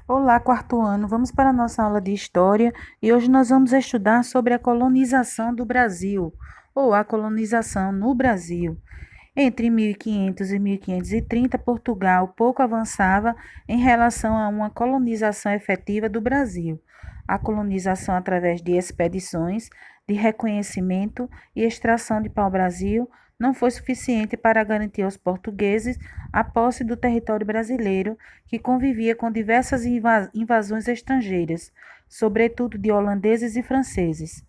Olá, quarto ano. Vamos para a nossa aula de história e hoje nós vamos estudar sobre a colonização do Brasil, ou a colonização no Brasil. Entre 1500 e 1530, Portugal pouco avançava em relação a uma colonização efetiva do Brasil. A colonização através de expedições, de reconhecimento e extração de pau-brasil não foi suficiente para garantir aos portugueses a posse do território brasileiro, que convivia com diversas invasões estrangeiras, sobretudo de holandeses e franceses.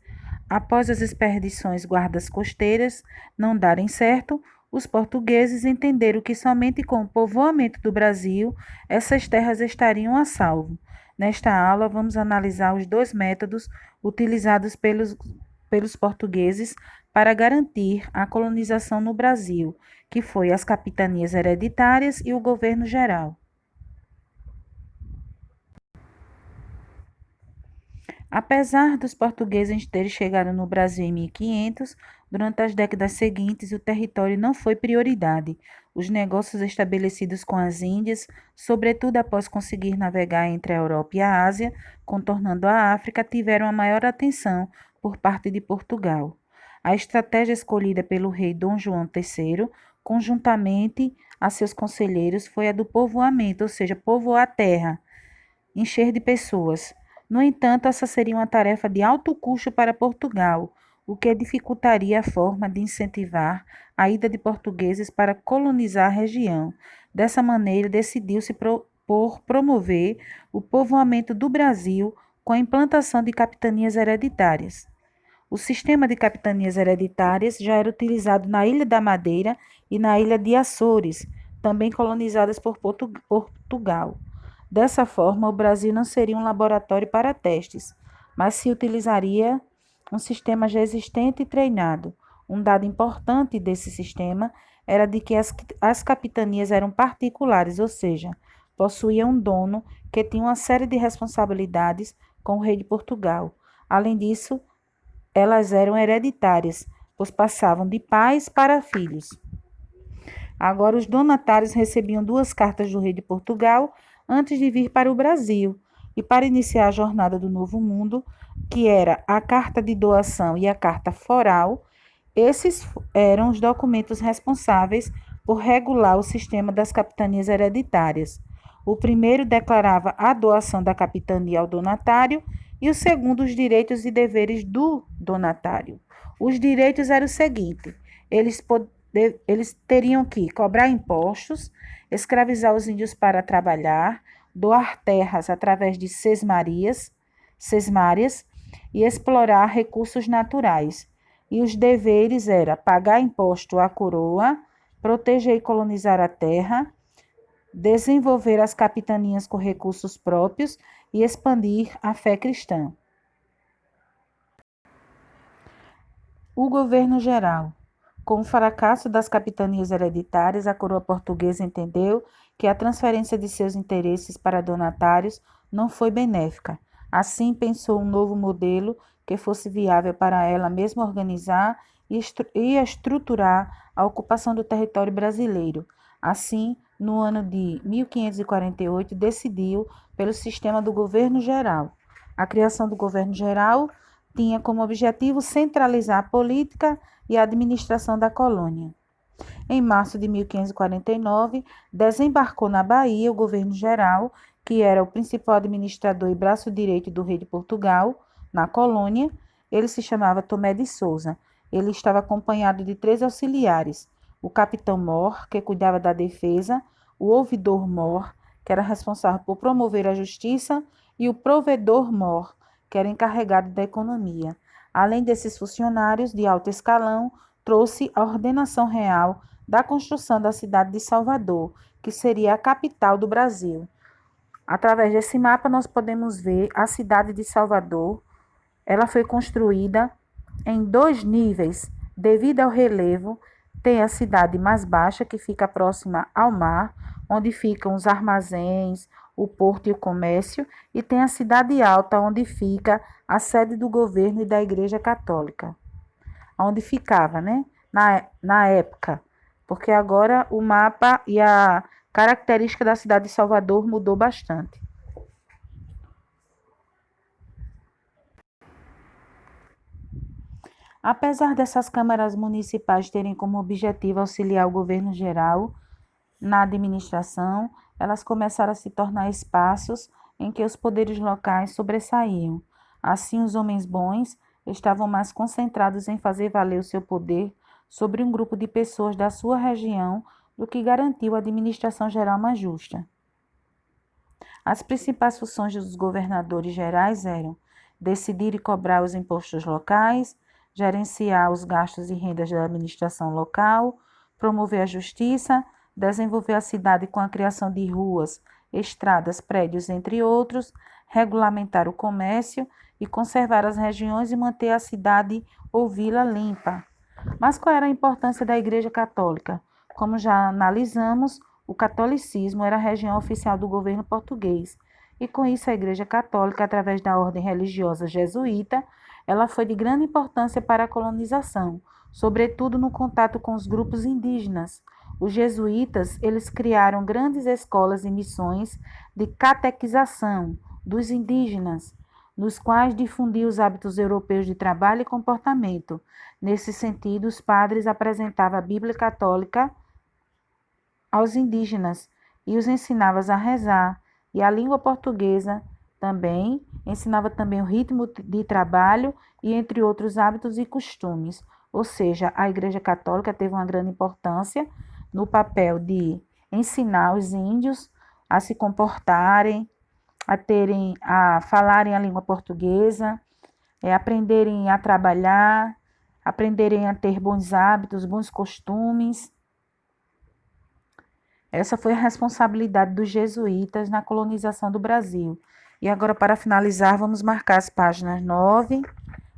Após as expedições guardas costeiras não darem certo, os portugueses entenderam que somente com o povoamento do Brasil essas terras estariam a salvo. Nesta aula, vamos analisar os dois métodos utilizados pelos portugueses para garantir a colonização no Brasil, que foi as capitanias hereditárias e o governo geral. Apesar dos portugueses terem chegado no Brasil em 1500, durante as décadas seguintes o território não foi prioridade. Os negócios estabelecidos com as Índias, sobretudo após conseguir navegar entre a Europa e a Ásia, contornando a África, tiveram a maior atenção por parte de Portugal. A estratégia escolhida pelo rei Dom João III, conjuntamente a seus conselheiros, foi a do povoamento, ou seja, povoar a terra, encher de pessoas. No entanto, essa seria uma tarefa de alto custo para Portugal, o que dificultaria a forma de incentivar a ida de portugueses para colonizar a região. Dessa maneira, decidiu-se por promover o povoamento do Brasil com a implantação de capitanias hereditárias. O sistema de capitanias hereditárias já era utilizado na Ilha da Madeira e na Ilha de Açores, também colonizadas por Portugal. Dessa forma, o Brasil não seria um laboratório para testes, mas se utilizaria um sistema já existente e treinado. Um dado importante desse sistema era de que as capitanias eram particulares, ou seja, possuíam um dono que tinha uma série de responsabilidades com o rei de Portugal. Além disso, elas eram hereditárias, pois passavam de pais para filhos. Agora, os donatários recebiam duas cartas do rei de Portugal antes de vir para o Brasil. E para iniciar a jornada do Novo Mundo, que era a carta de doação e a carta foral, esses eram os documentos responsáveis por regular o sistema das capitanias hereditárias. O primeiro declarava a doação da capitania ao donatário e o segundo os direitos e deveres do donatário. Os direitos eram o seguinte: eles, eles teriam que cobrar impostos, escravizar os índios para trabalhar, doar terras através de sesmárias e explorar recursos naturais. E os deveres era pagar imposto à coroa, proteger e colonizar a terra, desenvolver as capitanias com recursos próprios e expandir a fé cristã. O governo geral. Com o fracasso das capitanias hereditárias, a coroa portuguesa entendeu que a transferência de seus interesses para donatários não foi benéfica. Assim, pensou um novo modelo que fosse viável para ela mesma organizar e estruturar a ocupação do território brasileiro. Assim, no ano de 1548, decidiu pelo sistema do governo geral. A criação do governo geral tinha como objetivo centralizar a política e a administração da colônia. Em março de 1549, desembarcou na Bahia o governo geral, que era o principal administrador e braço direito do rei de Portugal, na colônia. Ele se chamava Tomé de Souza. Ele estava acompanhado de 3 auxiliares: o capitão Mor, que cuidava da defesa, o ouvidor Mor, que era responsável por promover a justiça, e o provedor Mor, que era encarregado da economia. Além desses funcionários de alto escalão, trouxe a ordenação real da construção da cidade de Salvador, que seria a capital do Brasil. Através desse mapa, nós podemos ver a cidade de Salvador. Ela foi construída em 2 níveis, devido ao relevo. Tem a cidade mais baixa, que fica próxima ao mar, onde ficam os armazéns, o porto e o comércio, e tem a cidade alta, onde fica a sede do governo e da Igreja Católica, onde ficava, né? Na época, porque agora o mapa e a característica da cidade de Salvador mudou bastante. Apesar dessas câmaras municipais terem como objetivo auxiliar o governo geral na administração, elas começaram a se tornar espaços em que os poderes locais sobressaíam. Assim, os homens bons estavam mais concentrados em fazer valer o seu poder sobre um grupo de pessoas da sua região do que garantiu a administração geral mais justa. As principais funções dos governadores gerais eram decidir e cobrar os impostos locais, gerenciar os gastos e rendas da administração local, promover a justiça, desenvolver a cidade com a criação de ruas, estradas, prédios, entre outros, regulamentar o comércio e conservar as regiões e manter a cidade ou vila limpa. Mas qual era a importância da Igreja Católica? Como já analisamos, o catolicismo era a religião oficial do governo português, e com isso a Igreja Católica, através da ordem religiosa jesuíta, ela foi de grande importância para a colonização, sobretudo no contato com os grupos indígenas. Os jesuítas, eles criaram grandes escolas e missões de catequização dos indígenas, nos quais difundiam os hábitos europeus de trabalho e comportamento. Nesse sentido, os padres apresentavam a Bíblia Católica aos indígenas e os ensinava a rezar, e a língua portuguesa também ensinava também o ritmo de trabalho e entre outros hábitos e costumes. Ou seja, a Igreja Católica teve uma grande importância no papel de ensinar os índios a se comportarem, a falarem a língua portuguesa, aprenderem a trabalhar, aprenderem a ter bons hábitos, bons costumes. Essa foi a responsabilidade dos jesuítas na colonização do Brasil. E agora, para finalizar, vamos marcar as páginas 9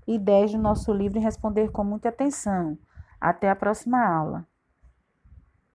e 10 do nosso livro e responder com muita atenção. Até a próxima aula.